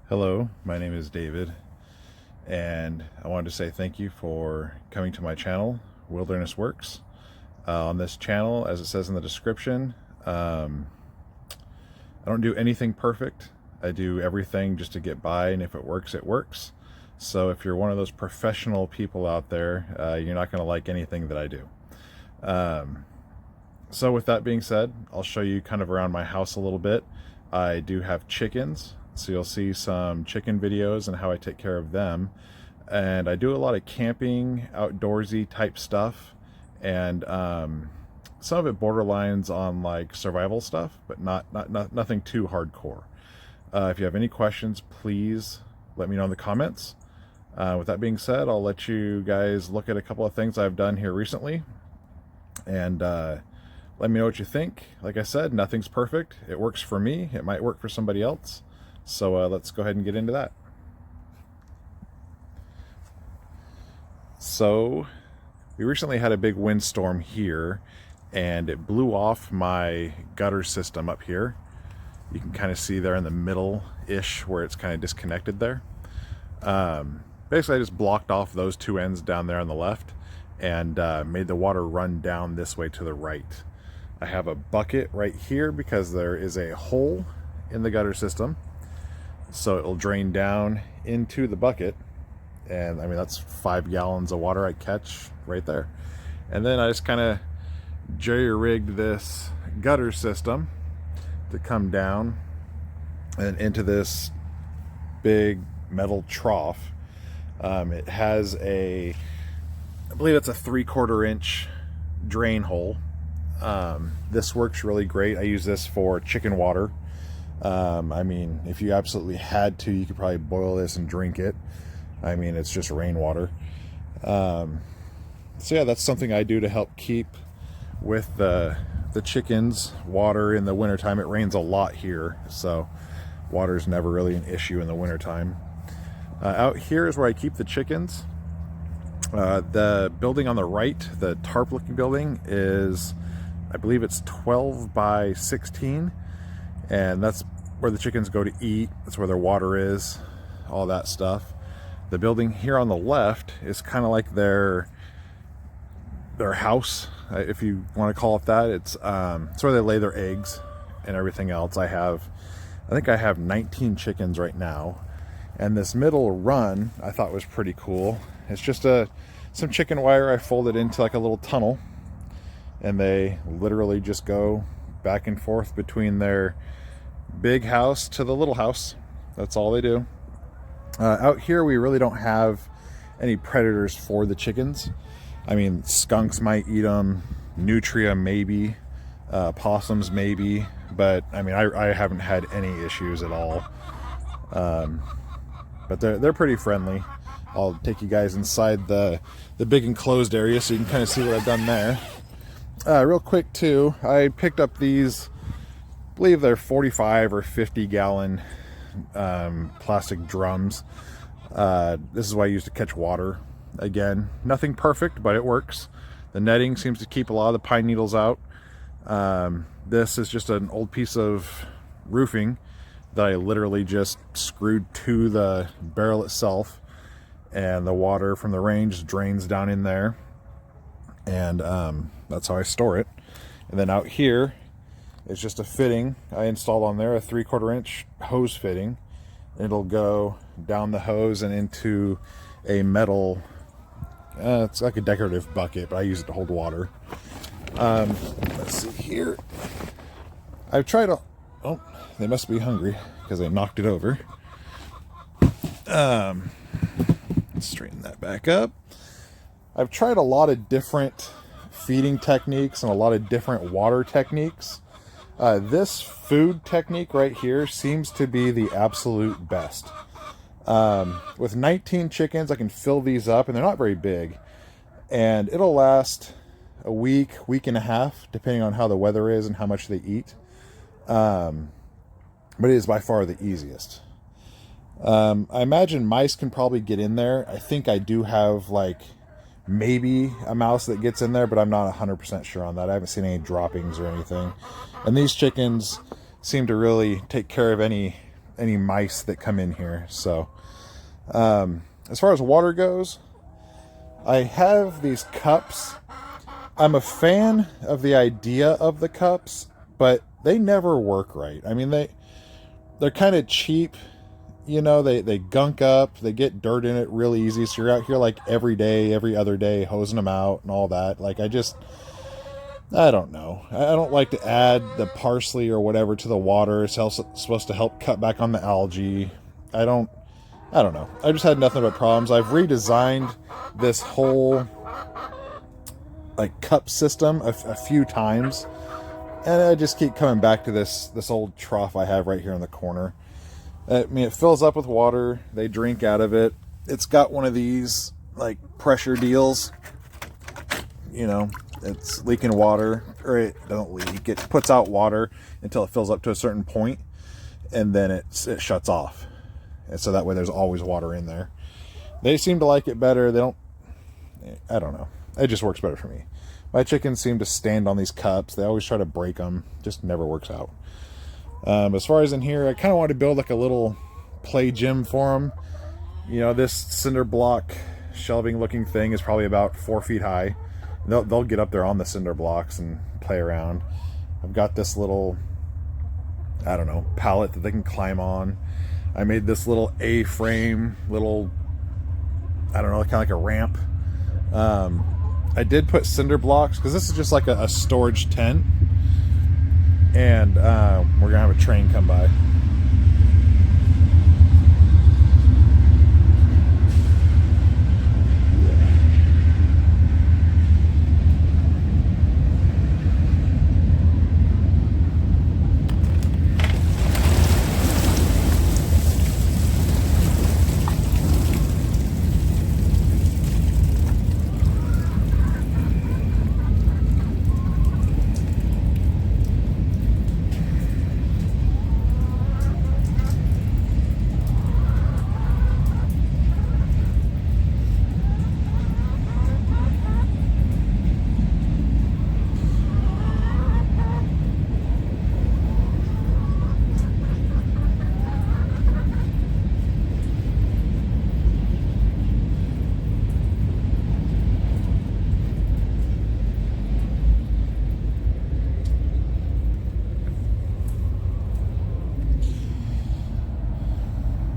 Hello, my name is David, and I wanted to say thank you for coming to my channel, Wilderness Works. On this channel, as it says in the description, I don't do anything perfect. I do everything just to get by, and if it works, it works. So if you're one of those professional people out there, you're not going to like anything that I do. So with that being said, I'll show you kind of around my house a little bit. I do have chickens. So you'll see some chicken videos and how I take care of them. And I do a lot of camping, outdoorsy type stuff. And some of it borderlines on like survival stuff, but nothing too hardcore. If you have any questions, please let me know in the comments. With that being said, I'll let you guys look at a couple of things I've done here recently. And let me know what you think. Like I said, nothing's perfect. It works for me. It might work for somebody else. So let's go ahead and get into that. So we recently had a big windstorm here, and it blew off my gutter system up here. You can kind of see there in the middle-ish where it's kind of disconnected there. Basically, I just blocked off those two ends down there on the left and made the water run down this way to the right. I have a bucket right here because there is a hole in the gutter system. So it'll drain down into the bucket, and I mean that's 5 gallons of water I catch right there. And then I just kind of jerry-rigged this gutter system to come down and into this big metal trough. It has I believe it's a 3/4 inch drain hole. This works really great. I use this for chicken water. I mean, if you absolutely had to, you could probably boil this and drink it. I mean, it's just rainwater. So yeah, that's something I do to help keep with the chickens water in the wintertime. It rains a lot here, so water's never really an issue in the wintertime. Out here is where I keep the chickens. The building on the right, the tarp looking building, is, I believe it's 12 by 16. And that's where the chickens go to eat. That's where their water is, all that stuff. The building here on the left is kind of like their house, if you want to call it that. It's where they lay their eggs and everything else. I think I have 19 chickens right now. And this middle run I thought was pretty cool. It's just some chicken wire I folded into like a little tunnel, and they literally just go back and forth between their big house to the little house. That's all they do. Out here we really don't have any predators for the chickens. I mean, skunks might eat them, nutria maybe, possums maybe, but I mean I haven't had any issues at all. But they're pretty friendly. I'll take you guys inside the big enclosed area so you can kind of see what I've done there. Real quick too, I picked up these, I believe they're 45 or 50 gallon plastic drums. This is what I use to catch water. Again, nothing perfect, but it works. The netting seems to keep a lot of the pine needles out. This is just an old piece of roofing that I literally just screwed to the barrel itself, and the water from the rain just drains down in there, and that's how I store it. And then out here is just a fitting I installed on there, a 3/4 inch hose fitting. It'll go down the hose and into a metal, it's like a decorative bucket, but I use it to hold water. Let's see here. I've tried oh, they must be hungry because I knocked it over. Let's straighten that back up. I've tried a lot of different feeding techniques and a lot of different water techniques. This food technique right here seems to be the absolute best. With 19 chickens, I can fill these up, and they're not very big, and it'll last a week and a half, depending on how the weather is and how much they eat. But it is by far the easiest. I imagine mice can probably get in there. I think I do have like maybe a mouse that gets in there, but I'm not 100% sure on that. I haven't seen any droppings or anything. And these chickens seem to really take care of any any mice that come in here. So as far as water goes, I have these cups. I'm a fan of the idea of the cups, but they never work right. I mean, they're kind of cheap. You know, they gunk up, they get dirt in it real easy. So you're out here like every day, every other day, hosing them out and all that. Like, I don't know. I don't like to add the parsley or whatever to the water. It's supposed to help cut back on the algae. I don't know. I just had nothing but problems. I've redesigned this whole like cup system a few times, and I just keep coming back to this old trough I have right here in the corner. I mean, it fills up with water. They drink out of it. It's got one of these like pressure deals. You know, it's leaking water, or it doesn't leak. It puts out water until it fills up to a certain point, and then it shuts off. And so that way there's always water in there. They seem to like it better. I don't know. It just works better for me. My chickens seem to stand on these cups. They always try to break them. Just never works out. As far as in here, I kind of want to build like a little play gym for them. You know, this cinder block shelving looking thing is probably about 4 feet high. They'll get up there on the cinder blocks and play around. I've got this little, I don't know, pallet that they can climb on. I made this little A-frame, little, I don't know, kind of like a ramp. I did put cinder blocks because this is just like a storage tent. And we're gonna have a train come by.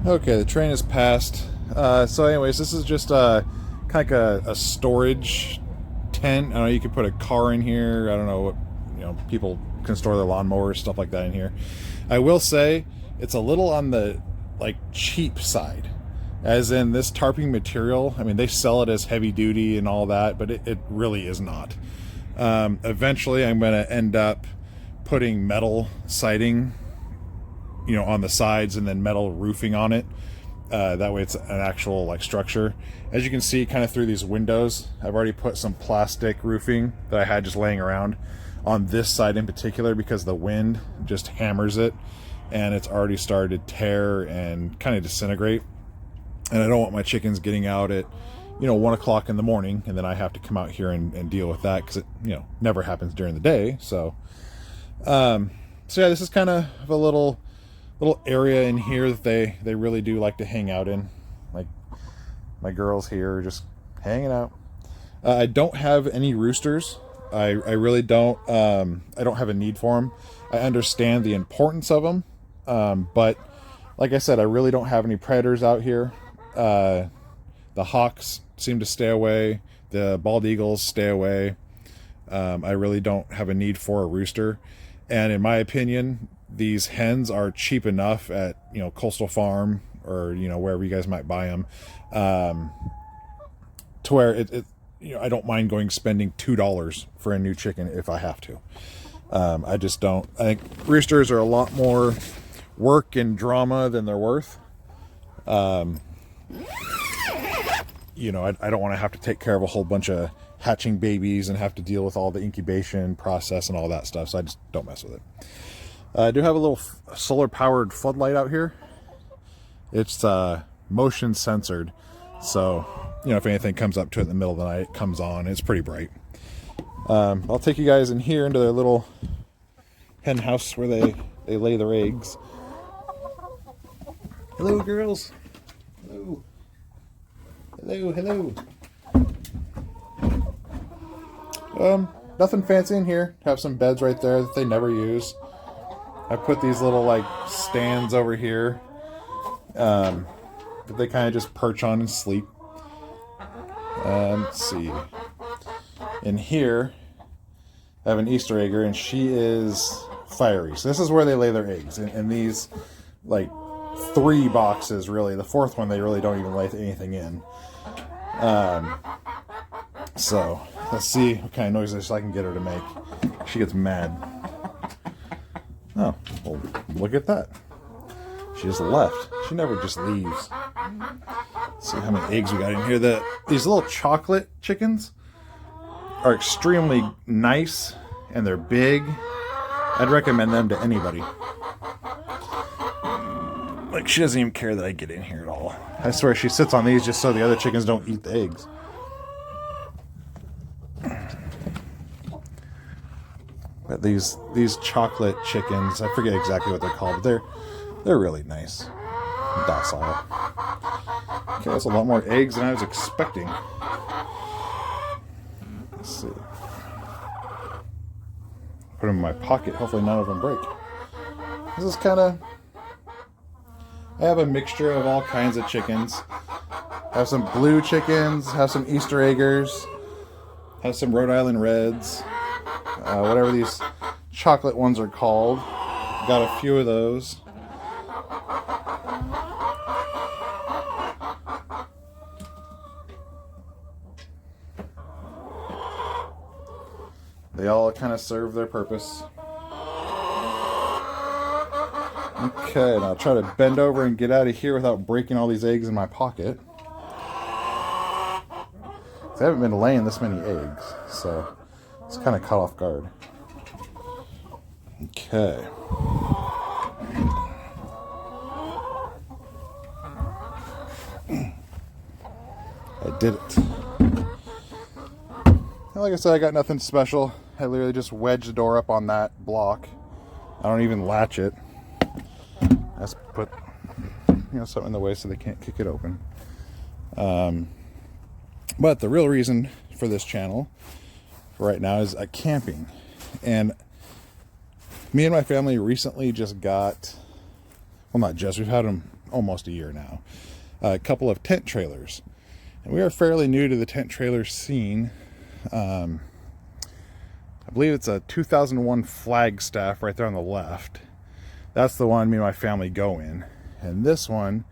Okay, the train has passed. So anyways, this is just kind of like a storage tent. I don't know, you could put a car in here. I don't know what, you know, people can store their lawnmowers, stuff like that in here. I will say it's a little on the like cheap side, as in this tarping material. I mean, they sell it as heavy duty and all that, but it really is not. Eventually I'm going to end up putting metal siding, you know, on the sides, and then metal roofing on it. That way it's an actual like structure. As you can see kind of through these windows, I've already put some plastic roofing that I had just laying around on this side in particular, because the wind just hammers it and it's already started to tear and kind of disintegrate. And I don't want my chickens getting out at, you know, 1 o'clock in the morning, and then I have to come out here and deal with that, because it, you know, never happens during the day. So yeah, this is kind of a little area in here that they really do like to hang out in. Like my girls here are just hanging out. I don't have any roosters. I really don't. I don't have a need for them. I understand the importance of them, but like I said, I really don't have any predators out here. The hawks seem to stay away. The bald eagles stay away. I really don't have a need for a rooster. And in my opinion, these hens are cheap enough at, you know, Coastal Farm or, you know, wherever you guys might buy them, to where it you know, I don't mind spending $2 for a new chicken if I have to. I just don't. I think roosters are a lot more work and drama than they're worth. You know, I don't want to have to take care of a whole bunch of hatching babies and have to deal with all the incubation process and all that stuff. So I just don't mess with it. I do have a little solar powered floodlight out here. It's motion censored, so you know, if anything comes up to it in the middle of the night, it comes on. It's pretty bright. I'll take you guys in here into their little hen house where they lay their eggs. Hello, girls. Hello. Hello, hello. Nothing fancy in here. Have some beds right there that they never use. I put these little like stands over here that they kind of just perch on and sleep. Let's see. In here, I have an Easter egger, and she is fiery. So this is where they lay their eggs. In these like 3 boxes, really. The 4th one they really don't even lay anything in. So let's see what kind of noises I can get her to make. She gets mad. Oh, well, look at that. She just left. She never just leaves. Let's see how many eggs we got in here. These little chocolate chickens are extremely nice, and they're big. I'd recommend them to anybody. Like, she doesn't even care that I get in here at all. I swear she sits on these just so the other chickens don't eat the eggs. But these chocolate chickens, I forget exactly what they're called, but they're really nice. Docile. Okay, that's a lot more eggs than I was expecting. Let's see. Put them in my pocket. Hopefully none of them break. This is kind of... I have a mixture of all kinds of chickens. I have some blue chickens, have some Easter eggers, have some Rhode Island Reds, whatever these chocolate ones are called. Got a few of those. They all kind of serve their purpose. Okay, now I'll try to bend over and get out of here without breaking all these eggs in my pocket. I haven't been laying this many eggs, so it's kind of caught off guard. Okay. I did it. And like I said, I got nothing special. I literally just wedged the door up on that block. I don't even latch it. I just put, something in the way so they can't kick it open. But the real reason for this channel right now is camping. And me and my family recently just got, well, not just, we've had them almost a year now, a couple of tent trailers. And we are fairly new to the tent trailer scene. I believe it's a 2001 Flagstaff right there on the left. That's the one me and my family go in. And this one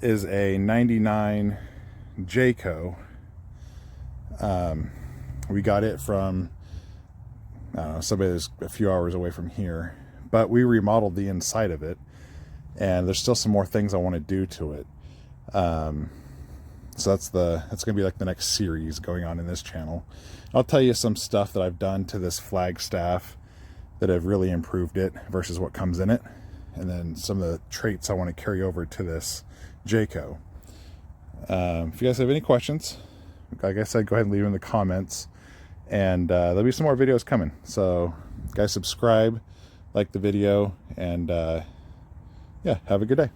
is a 99 Jayco. We got it from, I don't know, somebody that's a few hours away from here. But we remodeled the inside of it. And there's still some more things I want to do to it. So that's going to be like the next series going on in this channel. I'll tell you some stuff that I've done to this Flagstaff that have really improved it versus what comes in it. And then some of the traits I want to carry over to this Jayco. If you guys have any questions, like I said, go ahead and leave them in the comments. And there'll be some more videos coming. So guys, subscribe, like the video, and yeah, have a good day.